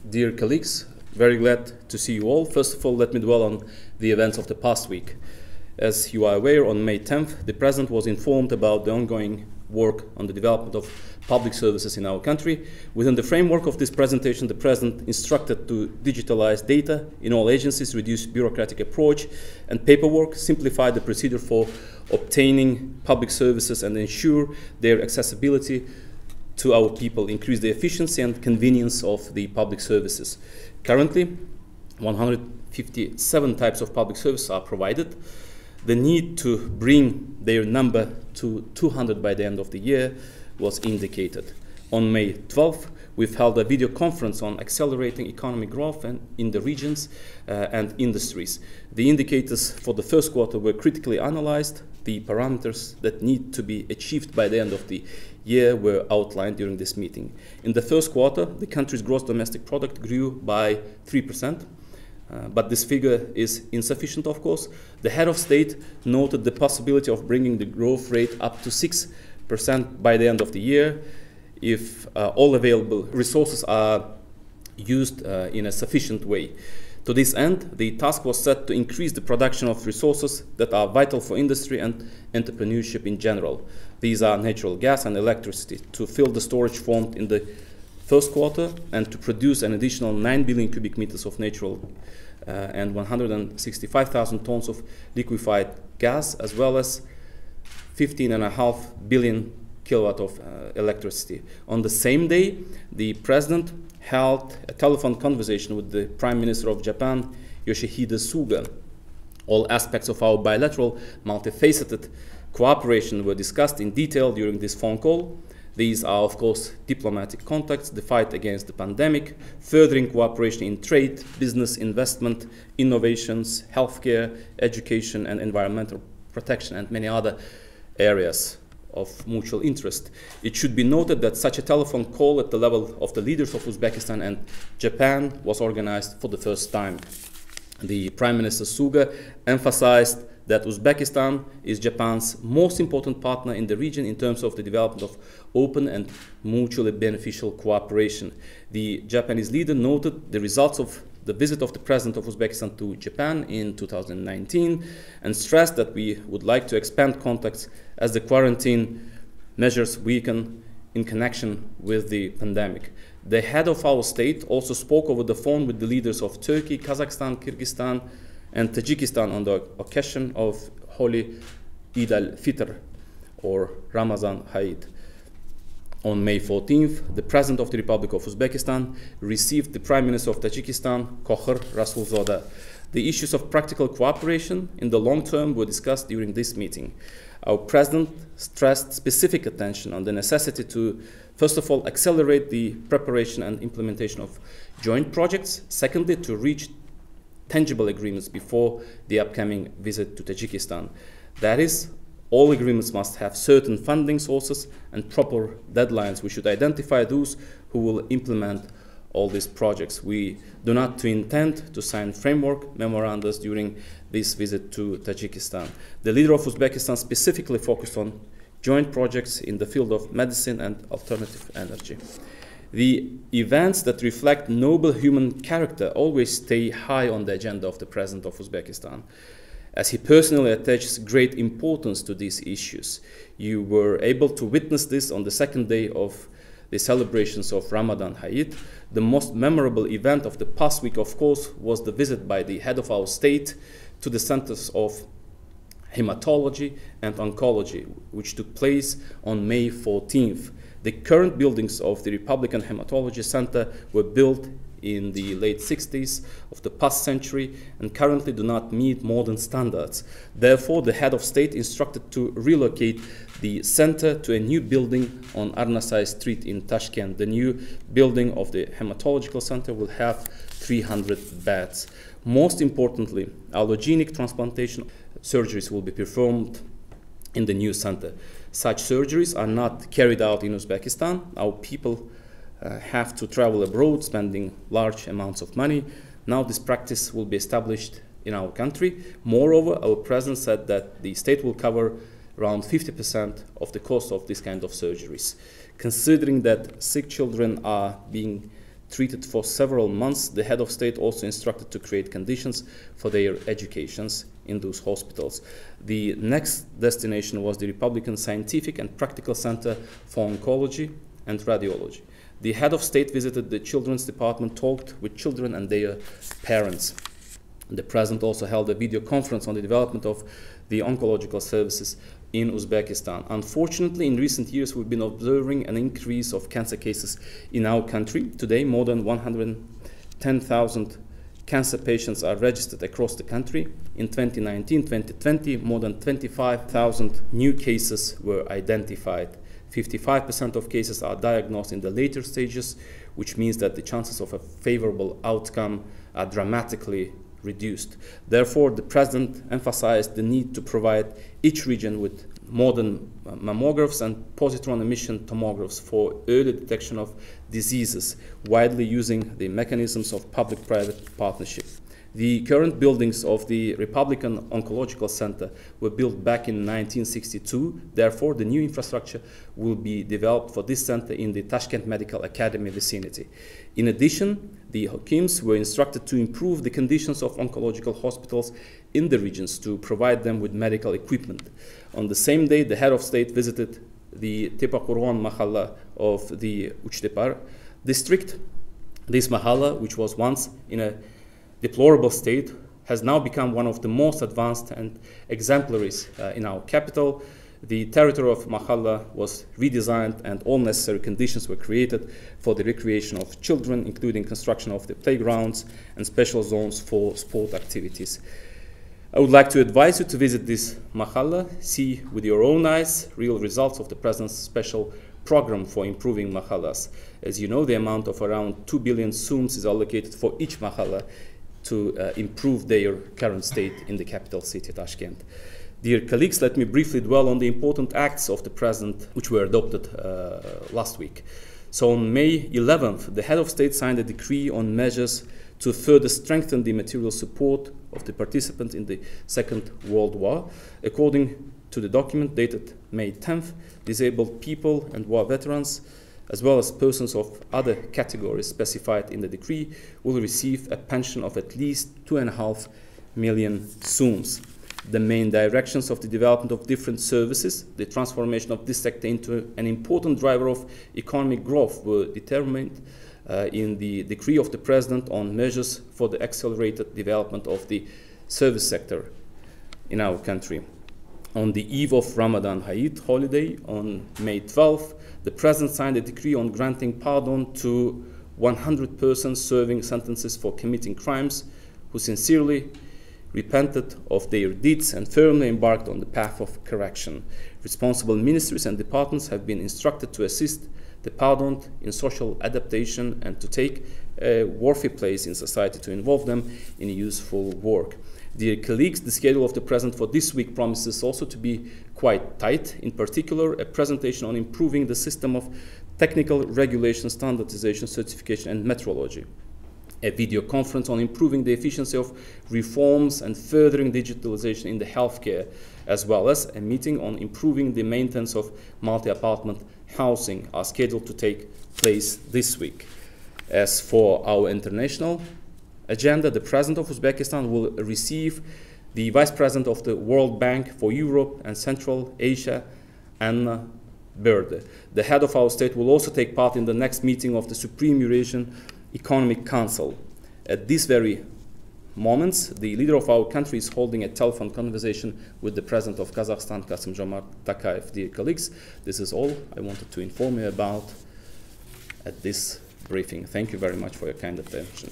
Dear colleagues, very glad to see you all. First of all, let me dwell on the events of the past week. As you are aware, on May 10th, the President was informed about the ongoing work on the development of public services in our country. Within the framework of this presentation, the President instructed to digitalize data in all agencies, reduce bureaucratic approach and paperwork, simplify the procedure for obtaining public services and ensure their accessibility to our people, increase the efficiency and convenience of the public services. Currently, 157 types of public services are provided. The need to bring their number to 200 by the end of the year was indicated. On May 12th, we've held a video conference on accelerating economic growth in the regions and industries. The indicators for the first quarter were critically analyzed. The parameters that need to be achieved by the end of the year were outlined during this meeting. In the first quarter, the country's gross domestic product grew by 3%. But this figure is insufficient, of course. The head of state noted the possibility of bringing the growth rate up to 6% by the end of the year if all available resources are used in a sufficient way. To this end, the task was set to increase the production of resources that are vital for industry and entrepreneurship in general. These are natural gas and electricity, to fill the storage formed in the first quarter and to produce an additional 9 billion cubic meters of natural and 165,000 tons of liquefied gas, as well as 15.5 billion kilowatt of electricity. On the same day, the President held a telephone conversation with the Prime Minister of Japan, Yoshihide Suga. All aspects of our bilateral, multifaceted cooperation were discussed in detail during this phone call. These are, of course, diplomatic contacts, the fight against the pandemic, furthering cooperation in trade, business, investment, innovations, healthcare, education and environmental protection, and many other areas of mutual interest. It should be noted that such a telephone call at the level of the leaders of Uzbekistan and Japan was organized for the first time. The Prime Minister Suga emphasized that Uzbekistan is Japan's most important partner in the region in terms of the development of open and mutually beneficial cooperation. The Japanese leader noted the results of the visit of the President of Uzbekistan to Japan in 2019 and stressed that we would like to expand contacts as the quarantine measures weaken in connection with the pandemic. The head of our state also spoke over the phone with the leaders of Turkey, Kazakhstan, Kyrgyzstan, and Tajikistan on the occasion of Holy Eid al-Fitr or Ramazan Eid. On May 14th, the President of the Republic of Uzbekistan received the Prime Minister of Tajikistan, Kokhir Rasulzoda. The issues of practical cooperation in the long term were discussed during this meeting. Our President stressed specific attention on the necessity to, first of all, accelerate the preparation and implementation of joint projects. Secondly, to reach tangible agreements before the upcoming visit to Tajikistan. That is, all agreements must have certain funding sources and proper deadlines. We should identify those who will implement all these projects. We do not intend to sign framework memoranda during this visit to Tajikistan. The leader of Uzbekistan specifically focused on joint projects in the field of medicine and alternative energy. The events that reflect noble human character always stay high on the agenda of the President of Uzbekistan, as he personally attaches great importance to these issues. You were able to witness this on the second day of the celebrations of Ramadan Eid. The most memorable event of the past week, of course, was the visit by the head of our state to the centers of hematology and oncology, which took place on May 14th. The current buildings of the Republican Hematology Center were built in the late 60s of the past century and currently do not meet modern standards. Therefore, the head of state instructed to relocate the center to a new building on Arnasay Street in Tashkent. The new building of the hematological center will have 300 beds. Most importantly, allogeneic transplantation surgeries will be performed in the new center. Such surgeries are not carried out in Uzbekistan. Our people have to travel abroad, spending large amounts of money. Now this practice will be established in our country. Moreover, our President said that the state will cover around 50% of the cost of this kind of surgeries. Considering that sick children are being treated for several months, the head of state also instructed to create conditions for their educations in those hospitals. The next destination was the Republican Scientific and Practical Center for Oncology and Radiology. The head of state visited the children's department, talked with children and their parents. The president also held a video conference on the development of the oncological services in Uzbekistan. Unfortunately, in recent years, we've been observing an increase of cancer cases in our country. Today, more than 110,000 cancer patients are registered across the country. In 2019-2020, more than 25,000 new cases were identified. 55% of cases are diagnosed in the later stages, which means that the chances of a favorable outcome are dramatically reduced. Therefore, the president emphasized the need to provide each region with modern mammographs and positron emission tomographs for early detection of diseases, widely using the mechanisms of public-private partnership. The current buildings of the Republican Oncological Center were built back in 1962. Therefore, the new infrastructure will be developed for this center in the Tashkent Medical Academy vicinity. In addition, the Hakims were instructed to improve the conditions of oncological hospitals in the regions to provide them with medical equipment. On the same day, the head of state visited the Tepakurwan Mahalla of the Uchtepar district. This Mahalla, which was once in a deplorable state, has now become one of the most advanced and exemplaries in our capital. The territory of Mahalla was redesigned and all necessary conditions were created for the recreation of children, including construction of the playgrounds and special zones for sport activities. I would like to advise you to visit this Mahalla, see with your own eyes real results of the President's special program for improving Mahallas. As you know, the amount of around 2 billion sums is allocated for each Mahalla to improve their current state in the capital city, Tashkent. Dear colleagues, let me briefly dwell on the important acts of the President which were adopted last week. So on May 11th, the head of state signed a decree on measures to further strengthen the material support of the participants in the Second World War. According to the document dated May 10th, disabled people and war veterans, as well as persons of other categories specified in the decree, will receive a pension of at least 2.5 million sums. The main directions of the development of different services, the transformation of this sector into an important driver of economic growth, were determined in the decree of the President on measures for the accelerated development of the service sector in our country. On the eve of Ramadan Eid holiday, on May 12th, the President signed a decree on granting pardon to 100 persons serving sentences for committing crimes who sincerely repented of their deeds and firmly embarked on the path of correction. Responsible ministries and departments have been instructed to assist the pardoned in social adaptation and to take a worthy place in society to involve them in useful work. Dear colleagues, the schedule of the President for this week promises also to be quite tight. In particular, a presentation on improving the system of technical regulation, standardization, certification, and metrology. A video conference on improving the efficiency of reforms and furthering digitalization in the healthcare, as well as a meeting on improving the maintenance of multi-apartment housing are scheduled to take place this week. As for our international agenda, the President of Uzbekistan will receive the Vice President of the World Bank for Europe and Central Asia, Anna Berde. The head of our state will also take part in the next meeting of the Supreme Eurasian Economic Council. At this very moment, the leader of our country is holding a telephone conversation with the President of Kazakhstan, Kassym-Jomart Tokayev. Dear colleagues, this is all I wanted to inform you about at this briefing. Thank you very much for your kind attention.